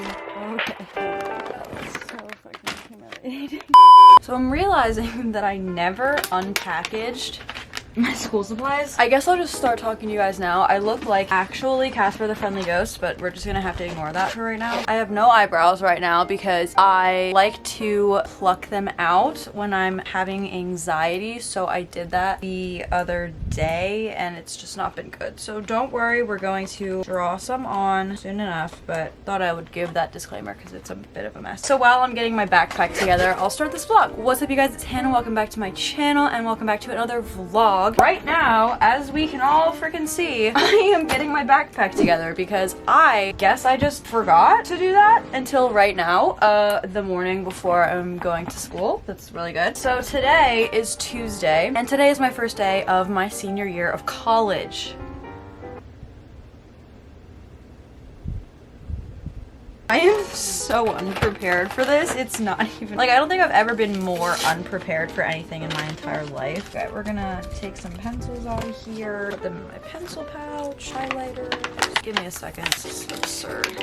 Okay. That's so fucking humiliating. So I'm realizing that I never unpackaged my school supplies. I guess I'll just start talking to you guys now. I look like actually Casper the Friendly Ghost, but we're just gonna have to ignore that for right now. I have no eyebrows right now because I like to pluck them out when I'm having anxiety. So I did that the other day and it's just not been good. So don't worry, we're going to draw some on soon enough, but thought I would give that disclaimer because it's a bit of a mess. So while I'm getting my backpack together, I'll start this vlog. What's up you guys, it's Hannah. Welcome back to my channel and welcome back to another vlog. Right now, as we can all freaking see, I am getting my backpack together because I guess I just forgot to do that until right now, the morning before I'm going to school. That's really good. So today is Tuesday, and today is my first day of my senior year of college. I am so unprepared for this. It's not even, like, I don't think I've ever been more unprepared for anything in my entire life. Okay, we're gonna take some pencils out of here, put them in my pencil pouch, highlighters. Just give me a second, this is absurd.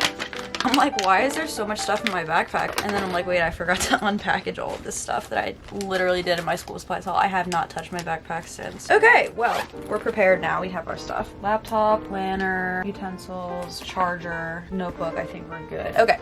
I'm like, why is there so much stuff in my backpack? And then I'm like, wait, I forgot to unpackage all of this stuff that I literally did in my school supplies haul. I have not touched my backpack since. Okay, well, we're prepared now. We have our stuff. Laptop, planner, utensils, charger, notebook. I think we're good. Okay.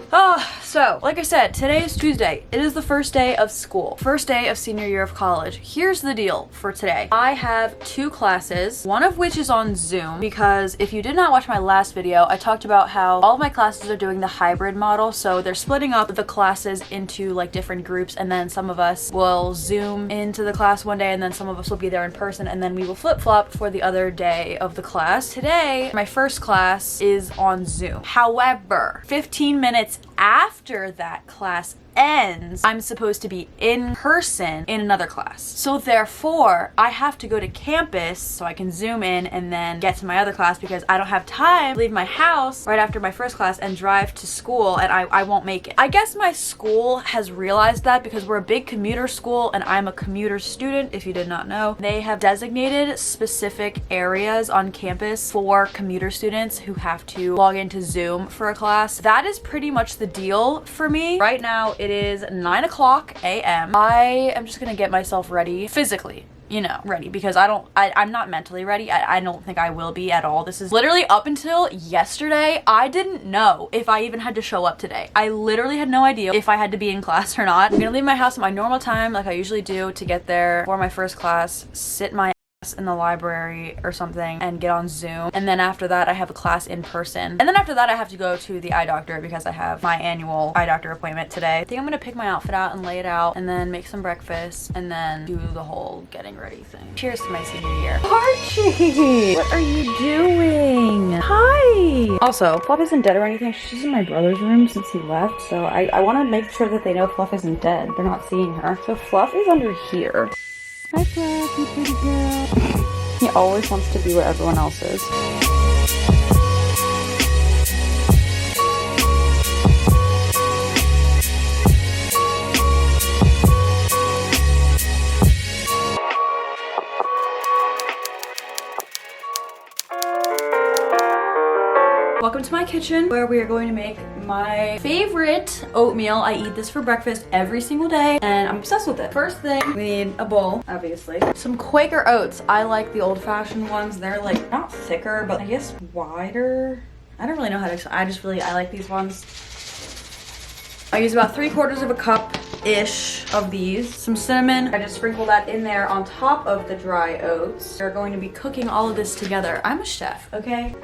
So like I said, today is Tuesday. It is the first day of school. First day of senior year of college. Here's the deal for today. I have 2 classes, one of which is on Zoom, because if you did not watch my last video, I talked about how all of my classes are doing the hybrid model. So they're splitting up the classes into like different groups, and then some of us will Zoom into the class one day, and then some of us will be there in person, and then we will flip-flop for the other day of the class. Today, my first class is on Zoom. However, 15 minutes after that class ends, I'm supposed to be in person in another class. So therefore, I have to go to campus so I can Zoom in and then get to my other class because I don't have time to leave my house right after my first class and drive to school, and I won't make it. I guess my school has realized that because we're a big commuter school and I'm a commuter student, if you did not know. They have designated specific areas on campus for commuter students who have to log into Zoom for a class. That is pretty much the deal for me. Right now, it is 9:00 a.m. I am just gonna get myself ready physically, you know, ready, because I'm not mentally ready. I don't think I will be at all. This is literally up until yesterday. I didn't know if I even had to show up today. I literally had no idea if I had to be in class or not. I'm gonna leave my house at my normal time like I usually do to get there for my first class, sit my in the library or something and get on Zoom, and then after that I have a class in person, and then after that I have to go to the eye doctor because I have my annual eye doctor appointment today. I think I'm gonna pick my outfit out and lay it out and then make some breakfast and then do the whole getting ready thing. Cheers to my senior year. Archie, what are you doing? Hi. Also, Fluff isn't dead or anything. She's in my brother's room since he left, so I want to make sure that they know Fluff isn't dead. They're not seeing her. So Fluff is under here. Hi Fluff, you pretty girl. He always wants to be where everyone else is. Welcome to my kitchen where we are going to make my favorite oatmeal. I eat this for breakfast every single day and I'm obsessed with it. First thing, we need a bowl, obviously. Some Quaker oats. I like the old-fashioned ones. They're like not thicker, but I guess wider. I don't really know how to explain. I like these ones. I use about 3/4 cup-ish of these. Some cinnamon. I just sprinkle that in there on top of the dry oats. We're going to be cooking all of this together. I'm a chef, okay?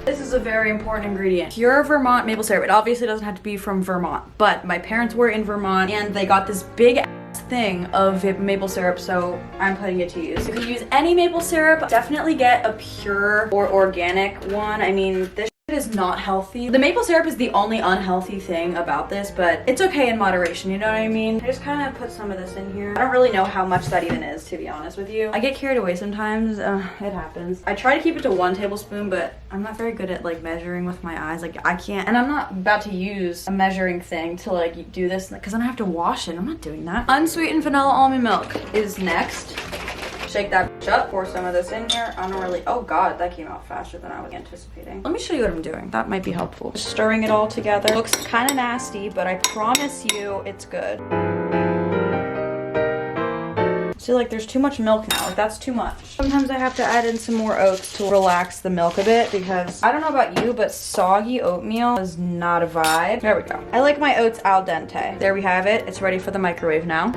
This is a very important ingredient. Pure Vermont maple syrup. It obviously doesn't have to be from Vermont, but my parents were in Vermont and they got this big ass thing of maple syrup, so I'm putting it to use. You can use any maple syrup. Definitely get a pure or organic one. I mean, this is not healthy. The maple syrup is the only unhealthy thing about this, but it's okay in moderation, you know what I mean? I just kind of put some of this in here. I don't really know how much that even is, to be honest with you. I get carried away sometimes. It happens. I try to keep it to 1 tablespoon, but I'm not very good at like measuring with my eyes. Like I can't, and I'm not about to use a measuring thing to like do this because then I have to wash it. I'm not doing that. Unsweetened vanilla almond milk is next. shake that bitch up, pour some of this in here. I don't really, oh God, that came out faster than I was anticipating. Let me show you what I'm doing. That might be helpful. Just stirring it all together. Looks kind of nasty, but I promise you it's good. See, like, there's too much milk now. Like, that's too much. Sometimes I have to add in some more oats to relax the milk a bit because I don't know about you, but soggy oatmeal is not a vibe. There we go. I like my oats al dente. There we have it. It's ready for the microwave now.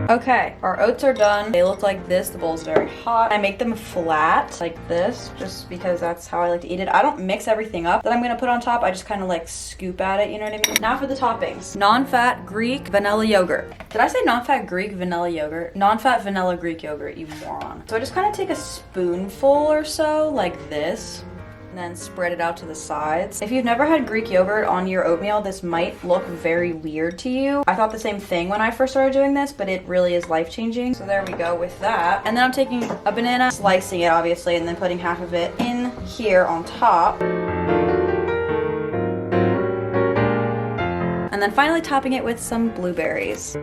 Okay, our oats are done. They look like this. The bowl's very hot. I make them flat like this just because that's how I like to eat it. I don't mix everything up that I'm gonna put on top. I just kind of like scoop at it, you know what I mean? Now for the toppings. Non-fat Greek vanilla yogurt. Did I say non-fat Greek vanilla yogurt? Non-fat vanilla Greek yogurt, you moron. So I just kind of take a spoonful or so like this, and then spread it out to the sides. If you've never had Greek yogurt on your oatmeal, this might look very weird to you. I thought the same thing when I first started doing this, but it really is life-changing. So there we go with that. And then I'm taking a banana, slicing it obviously, and then putting half of it in here on top. And then finally topping it with some blueberries.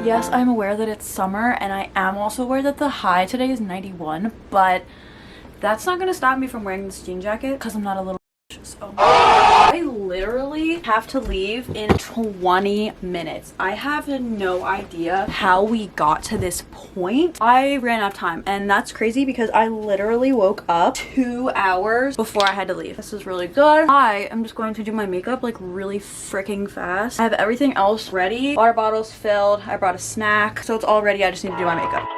Yes, I'm aware that it's summer, and I am also aware that the high today is 91, but that's not gonna stop me from wearing this jean jacket because I'm not a little so. I literally have to leave in 20 minutes. I have no idea how we got to this point. I ran out of time, and that's crazy because I literally woke up 2 hours before I had to leave. This is really good. I am just going to do my makeup like really freaking fast. I have everything else ready. Water bottle's filled. I brought a snack, so it's all ready. I just need to do my makeup.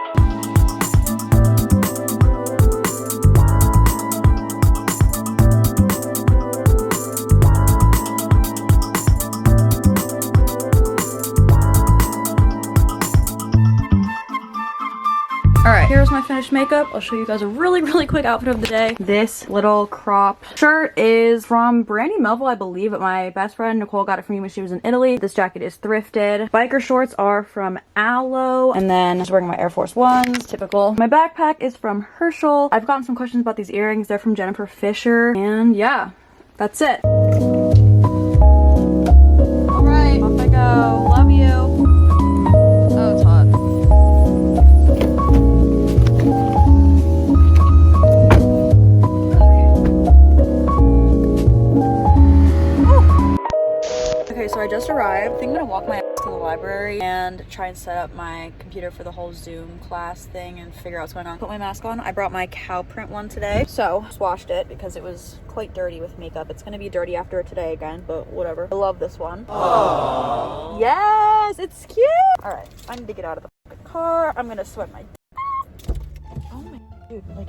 Alright, here's my finished makeup. I'll show you guys a really quick outfit of the day. This little crop shirt is from Brandy Melville, I believe, but my best friend Nicole got it for me when she was in Italy. This jacket is thrifted. Biker shorts are from Aloe, and then I'm just wearing my Air Force Ones, typical. My backpack is from Herschel. I've gotten some questions about these earrings. They're from Jennifer Fisher, and yeah, that's it. Alright, off I go. Love you. Oh, it's hot. So I just arrived. I think I'm gonna walk my ass to the library and try and set up my computer for the whole Zoom class thing and figure out what's going on. Put my mask on. I brought my cow print one today, so just washed it because it was quite dirty with makeup. It's gonna be dirty after today again, but whatever. I love this one. Aww. Yes, it's cute. All right, I need to get out of the car. I'm gonna sweat my oh my dude, like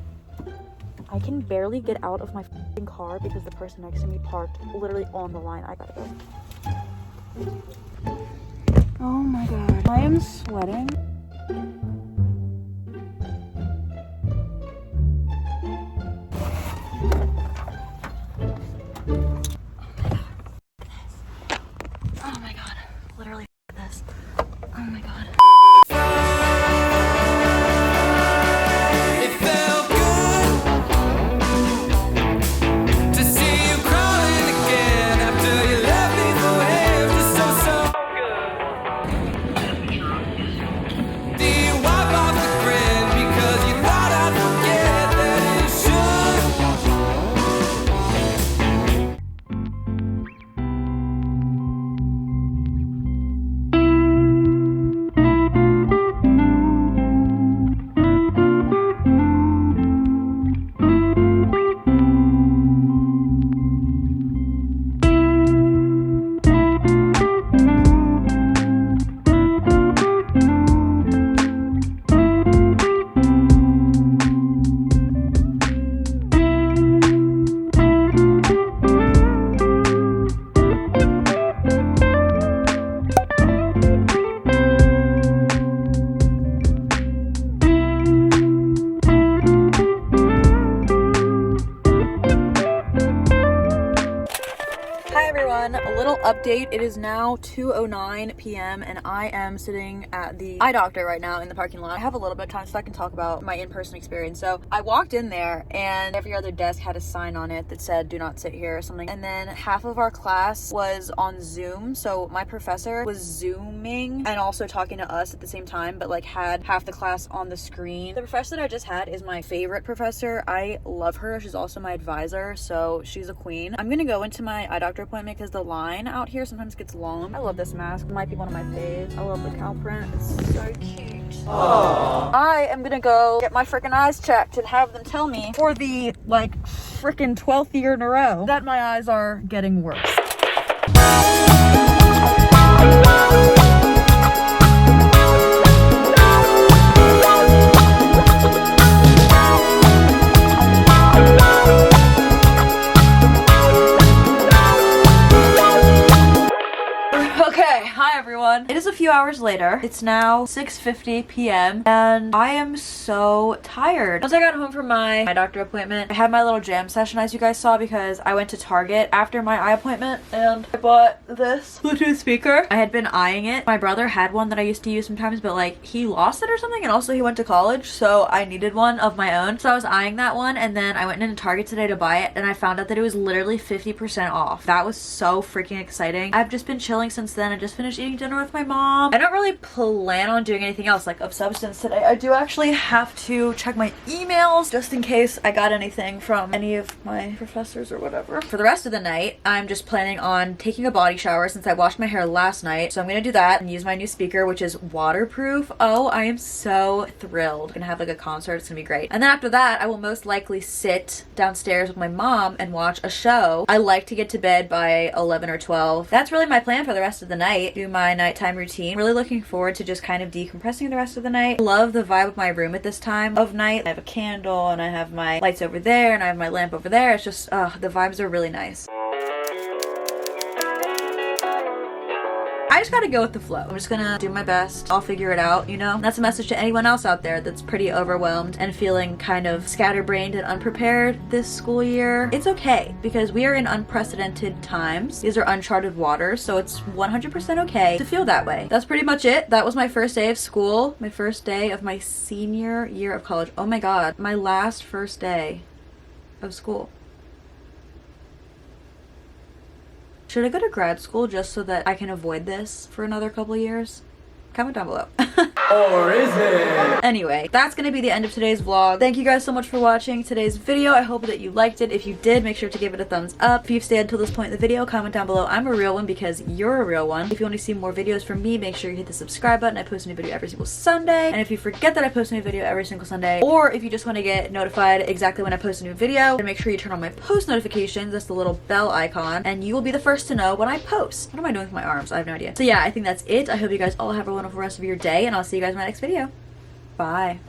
I can barely get out of my car because the person next to me parked literally on the line. I gotta go. Oh my god, I am sweating. Oh my god, literally this. Oh my god. update. It is now 2:09 p.m. and I am sitting at the eye doctor right now in the parking lot. I have a little bit of time so I can talk about my in-person experience. So I walked in there and every other desk had a sign on it that said do not sit here or something. And then half of our class was on Zoom. So my professor was Zooming and also talking to us at the same time, but like had half the class on the screen. The professor that I just had is my favorite professor. I love her. She's also my advisor, so she's a queen. I'm gonna go into my eye doctor appointment because the line out here sometimes gets long. I love this mask. It might be one of my faves. I love the cow print. It's so cute. Aww. I am gonna go get my freaking eyes checked and have them tell me for the like freaking 12th year in a row that my eyes are getting worse. Hi everyone. It is a few hours later. It's now 6:50 p.m. and I am so tired. Once I got home from my eye doctor appointment, I had my little jam session as you guys saw because I went to Target after my eye appointment and I bought this Bluetooth speaker. I had been eyeing it. My brother had one that I used to use sometimes, but like he lost it or something, and also he went to college, so I needed one of my own. So I was eyeing that one, and then I went into Target today to buy it and I found out that it was literally 50% off. That was so freaking exciting. I've just been chilling since then. I just finished eating dinner with my mom. I don't really plan on doing anything else like of substance today. I do actually have to check my emails just in case I got anything from any of my professors or whatever. For the rest of the night, I'm just planning on taking a body shower since I washed my hair last night. So I'm gonna do that and use my new speaker, which is waterproof. Oh, I am so thrilled. I'm gonna have like a concert. It's gonna be great. And then after that, I will most likely sit downstairs with my mom and watch a show. I like to get to bed by 11 or 12. That's really my plan for the rest of the night. Do my nighttime routine. Really looking forward to just kind of decompressing the rest of the night. Love the vibe of my room at this time of night. I have a candle and I have my lights over there and I have my lamp over there. It's just, the vibes are really nice. I just gotta go with the flow. I'm just gonna do my best. I'll figure it out, you know? That's a message to anyone else out there that's pretty overwhelmed and feeling kind of scatterbrained and unprepared this school year. It's okay, because we are in unprecedented times. These are uncharted waters, so it's 100% okay to feel that way. That's pretty much it. That was my first day of school, my first day of my senior year of college. Oh my god, my last first day of school. Should I go to grad school just so that I can avoid this for another couple of years? Comment down below. Or is it? Anyway, that's gonna be the end of today's vlog. Thank you guys so much for watching today's video. I hope that you liked it. If you did, make sure to give it a thumbs up. If you've stayed until this point in the video, comment down below I'm a real one because you're a real one. If you want to see more videos from me, make sure you hit the subscribe button. I post a new video every single Sunday. And if you forget that I post a new video every single Sunday, or if you just want to get notified exactly when I post a new video, then make sure you turn on my post notifications. That's the little bell icon, and you will be the first to know when I post. What am I doing with my arms? I have no idea. So yeah, I think that's it. I hope you guys all have a wonderful rest of your day, and I'll see you guys in my next video. Bye.